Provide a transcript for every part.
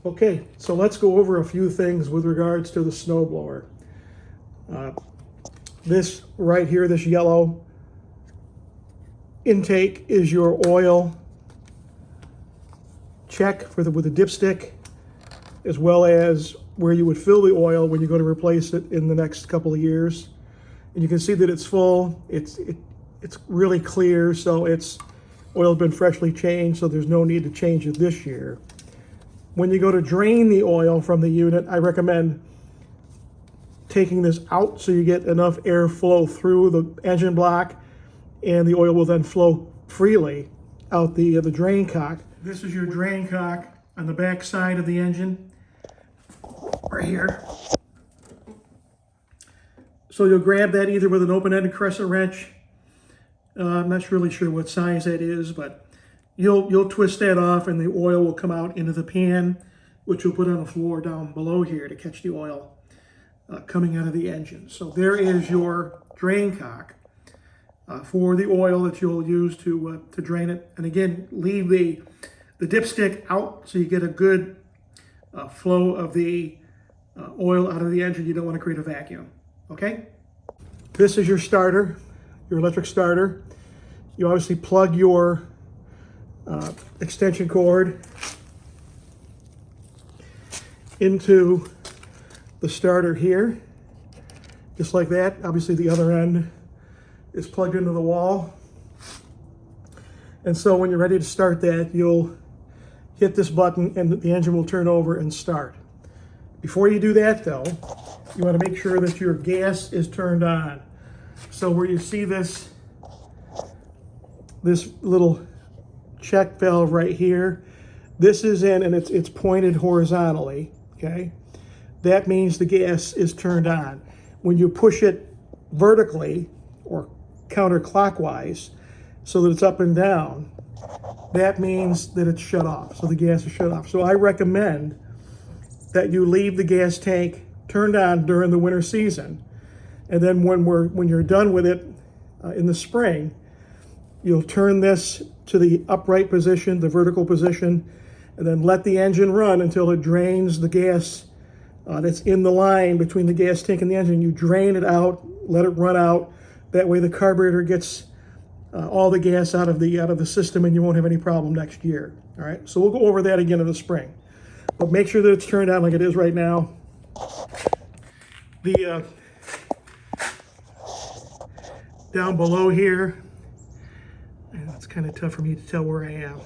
Okay, so let's go over a few things with regards to the snowblower. This right here, this yellow intake is your oil check with the dipstick, as well as where you would fill the oil when you go to replace it in the next couple of years. And you can see that it's full. It's really clear, so it's oil's been freshly changed, so there's no need to change it this year. When you go to drain the oil from the unit, I recommend taking this out so you get enough airflow through the engine block, and the oil will then flow freely out the drain cock. This is your drain cock on the back side of the engine, right here. So you'll grab that either with an open-ended crescent wrench. I'm not really sure what size that is, but you'll twist that off and the oil will come out into the pan, which you'll put on the floor down below here to catch the oil coming out of the engine. So there is your drain cock for the oil that you'll use to drain it. And again, leave the dipstick out so you get a good flow of the oil out of the engine. You don't want to create a vacuum, okay? This is your starter, your electric starter. You obviously plug your extension cord into the starter here, just like that. Obviously the other end is plugged into the wall. And so when you're ready to start that, you'll hit this button and the engine will turn over and start. Before you do that though, you want to make sure that your gas is turned on. So where you see this little check valve right here, this is in and it's pointed horizontally, okay? That means the gas is turned on. When you push it vertically or counterclockwise so that it's up and down, that means that it's shut off, so the gas is shut off. So I recommend that you leave the gas tank turned on during the winter season, and then when you're done with it in the spring, you'll turn this to the upright position, the vertical position, and then let the engine run until it drains the gas that's in the line between the gas tank and the engine. You drain it out, let it run out. That way the carburetor gets all the gas out of the system, and you won't have any problem next year. All right, so we'll go over that again in the spring. But make sure that it's turned on like it is right now. The down below here, and it's kind of tough for me to tell where I am,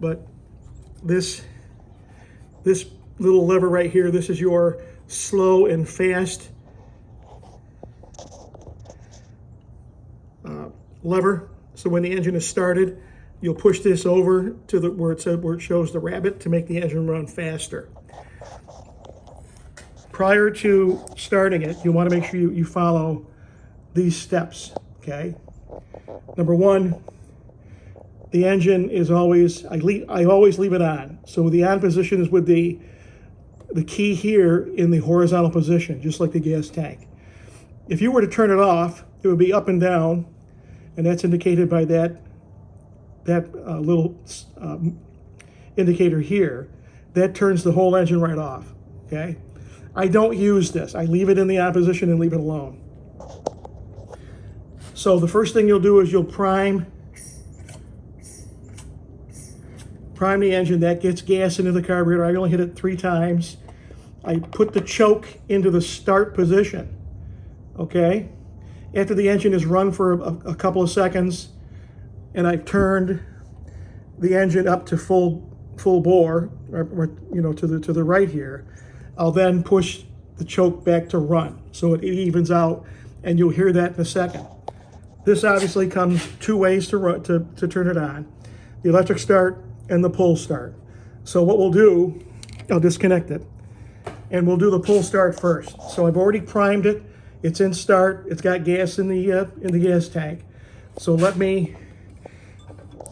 but this little lever right here, this is your slow and fast lever. So when the engine is started, you'll push this over to where it shows the rabbit to make the engine run faster. Prior to starting it, you want to make sure you follow these steps, okay? Number one, the engine is always, I always leave it on. So the on position is with the key here in the horizontal position, just like the gas tank. If you were to turn it off, it would be up and down, and that's indicated by that little indicator here. That turns the whole engine right off, okay? I don't use this. I leave it in the on position and leave it alone. So the first thing you'll do is you'll prime the engine. That gets gas into the carburetor. I only hit it 3 times. I put the choke into the start position, okay? After the engine is run for a couple of seconds and I've turned the engine up to full bore, or to the right here, I'll then push the choke back to run so it evens out, and you'll hear that in a second. This obviously comes 2 ways to turn it on: the electric start and the pull start. So what we'll do, I'll disconnect it, and we'll do the pull start first. So I've already primed it. It's in start. It's got gas in the gas tank. So I'm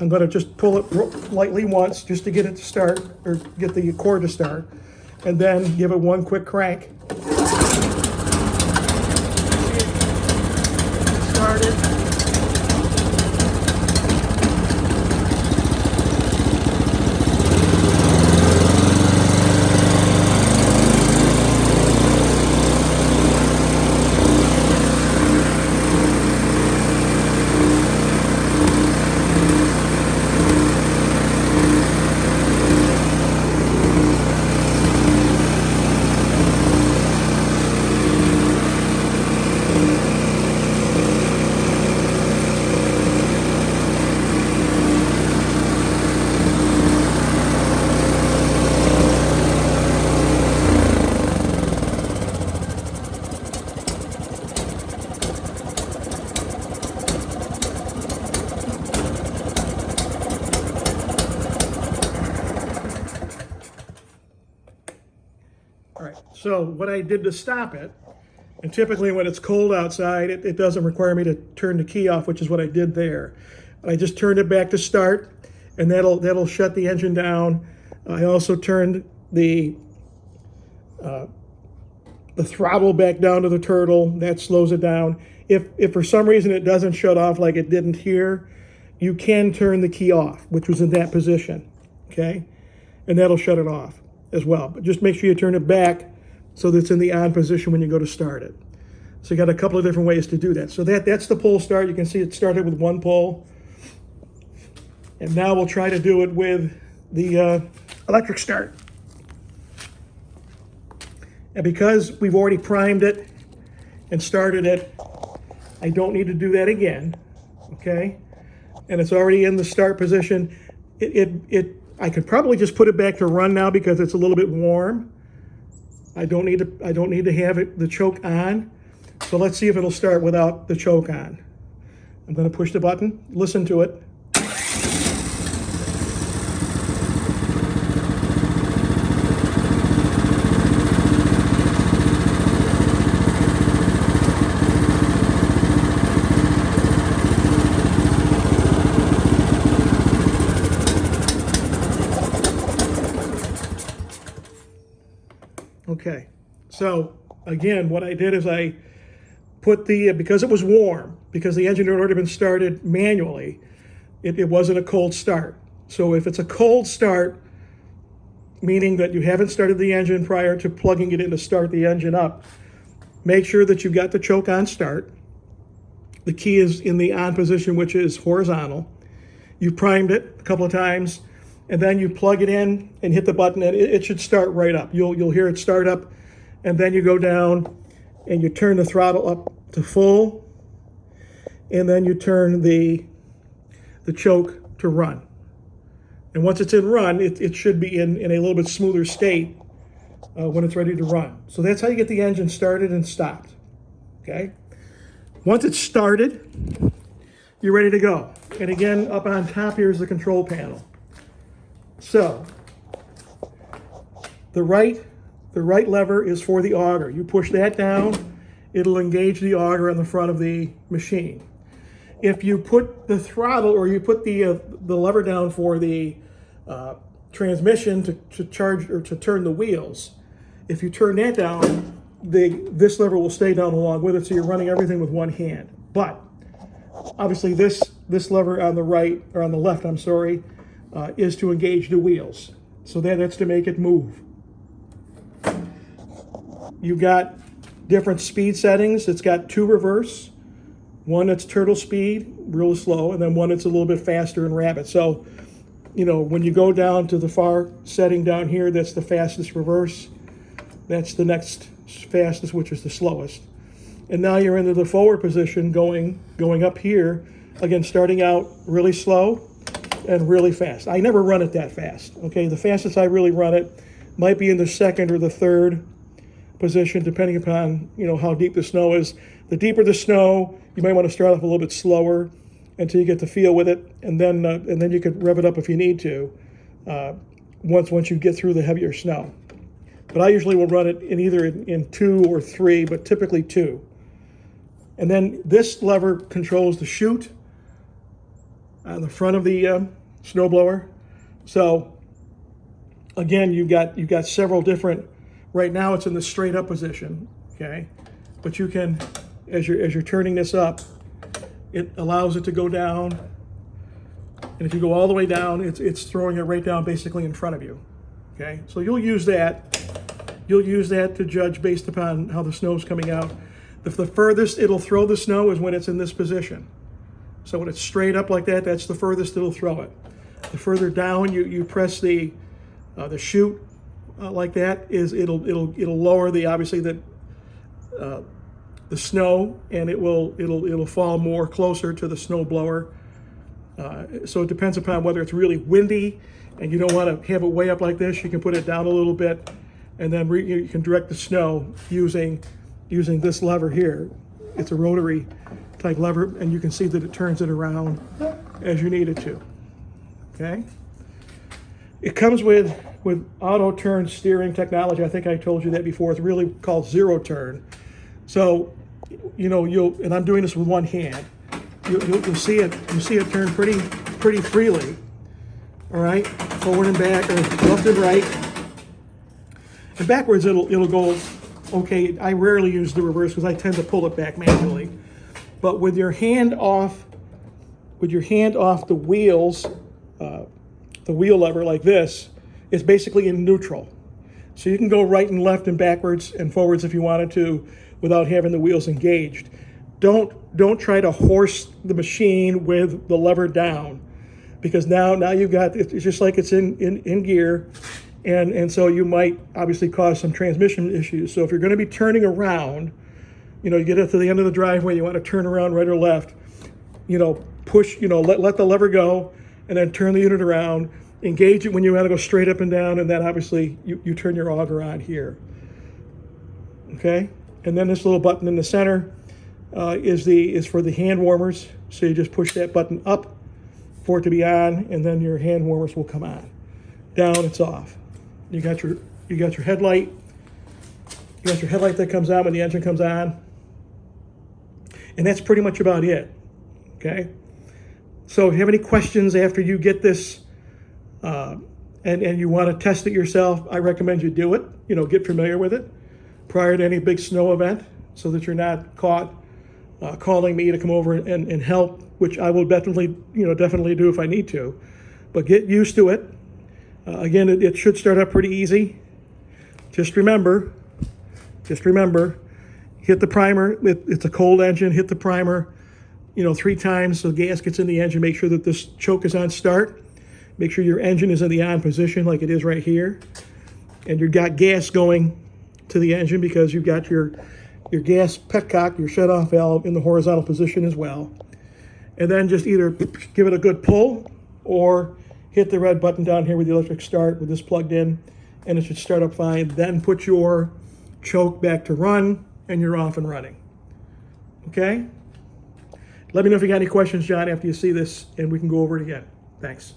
going to just pull it lightly once just to get it to start, or get the cord to start, and then give it one quick crank. Started. All right, so what I did to stop it, and typically when it's cold outside, it doesn't require me to turn the key off, which is what I did there. I just turned it back to start, and that'll shut the engine down. I also turned the throttle back down to the turtle. That slows it down. If for some reason it doesn't shut off like it didn't here, you can turn the key off, which was in that position, okay? And that'll shut it off as well. But just make sure you turn it back so that it's in the on position when you go to start it. So you got a couple of different ways to do that. So that's the pull start. You can see it started with one pull. And now we'll try to do it with the electric start. And because we've already primed it and started it, I don't need to do that again, okay? And it's already in the start position. I could probably just put it back to run now because it's a little bit warm. I don't need to have the choke on. So let's see if it'll start without the choke on. I'm going to push the button, listen to it. Okay, so again, what I did is I put because it was warm, because the engine had already been started manually, it wasn't a cold start. So if it's a cold start, meaning that you haven't started the engine prior to plugging it in to start the engine up, make sure that you've got the choke on start. The key is in the on position, which is horizontal. You primed it a couple of times, and then you plug it in and hit the button, and it should start right up. You'll hear it start up, and then you go down and you turn the throttle up to full, and then you turn the choke to run. And once it's in run, it should be in a little bit smoother state when it's ready to run. So that's how you get the engine started and stopped, okay? Once it's started, you're ready to go. And again, up on top here is the control panel. So the right lever is for the auger. You push that down, it'll engage the auger on the front of the machine. If you put the throttle, or you put the lever down for the transmission to charge or to turn the wheels, if you turn that down, this lever will stay down along with it, so you're running everything with one hand. But obviously this lever on the right, or on the left, I'm sorry, is to engage the wheels. So that's to make it move. You've got different speed settings. It's got two reverse, one that's turtle speed, real slow, and then one that's a little bit faster and rapid. So, you know, when you go down to the far setting down here, that's the fastest reverse. That's the next fastest, which is the slowest. And now you're into the forward position, going up here, again, starting out really slow and really fast. I never run it that fast, okay? The fastest I really run it might be in the second or the third position, depending upon, you know, how deep the snow is. The deeper the snow, you might want to start off a little bit slower until you get the feel with it, and then you could rev it up if you need to once you get through the heavier snow. But I usually will run it in either in 2 or 3, but typically 2. And then this lever controls the chute on the front of the snowblower. So again, you've got several different. Right now, it's in the straight up position, okay? But you can, as you're turning this up, it allows it to go down. And if you go all the way down, it's throwing it right down basically in front of you, okay? So you'll use that. You'll use that to judge based upon how the snow's coming out. The furthest it'll throw the snow is when it's in this position. So when it's straight up like that, that's the furthest it'll throw it. The further down you press the chute like that, is it'll lower obviously the snow, and it'll fall more closer to the snow blower. So it depends upon whether it's really windy and you don't want to have it way up like this. You can put it down a little bit, and then you can direct the snow using this lever here. It's a rotary type lever, and you can see that it turns it around as you need it to, okay? It comes with auto turn steering technology. I think I told you that before. It's really called zero turn. So, you know, and I'm doing this with one hand. You'll see it turn pretty freely. All right, forward and back, or left and right. And backwards it'll go okay. I rarely use the reverse because I tend to pull it back manually. But with your hand off the wheels, the wheel lever like this, it's basically in neutral. So you can go right and left and backwards and forwards if you wanted to without having the wheels engaged. Don't try to horse the machine with the lever down, because now you've got, it's just like it's in gear, and so you might obviously cause some transmission issues. So if you're going to be turning around, you know, you get up to the end of the driveway, you want to turn around right or left, you know, push, you know, let the lever go, and then turn the unit around, engage it when you want to go straight up and down, and then obviously you turn your auger on here. Okay, and then this little button in the center is for the hand warmers. So you just push that button up for it to be on, and then your hand warmers will come on. Down, it's off. You got your headlight. You got your headlight that comes on when the engine comes on, and that's pretty much about it. Okay. So if you have any questions after you get this, and you want to test it yourself, I recommend you do it. You know, get familiar with it prior to any big snow event, so that you're not caught calling me to come over and help, which I will definitely do if I need to. But get used to it. Again, it should start up pretty easy. Just remember, hit the primer. It's a cold engine. Hit the primer, 3 times so gas gets in the engine. Make sure that this choke is on start. Make sure your engine is in the on position like it is right here. And you've got gas going to the engine because you've got your gas petcock, your shut-off valve in the horizontal position as well. And then just either give it a good pull or hit the red button down here with the electric start with this plugged in, and it should start up fine. Then put your choke back to run, and you're off and running. Okay? Let me know if you got any questions, John, after you see this, and we can go over it again. Thanks.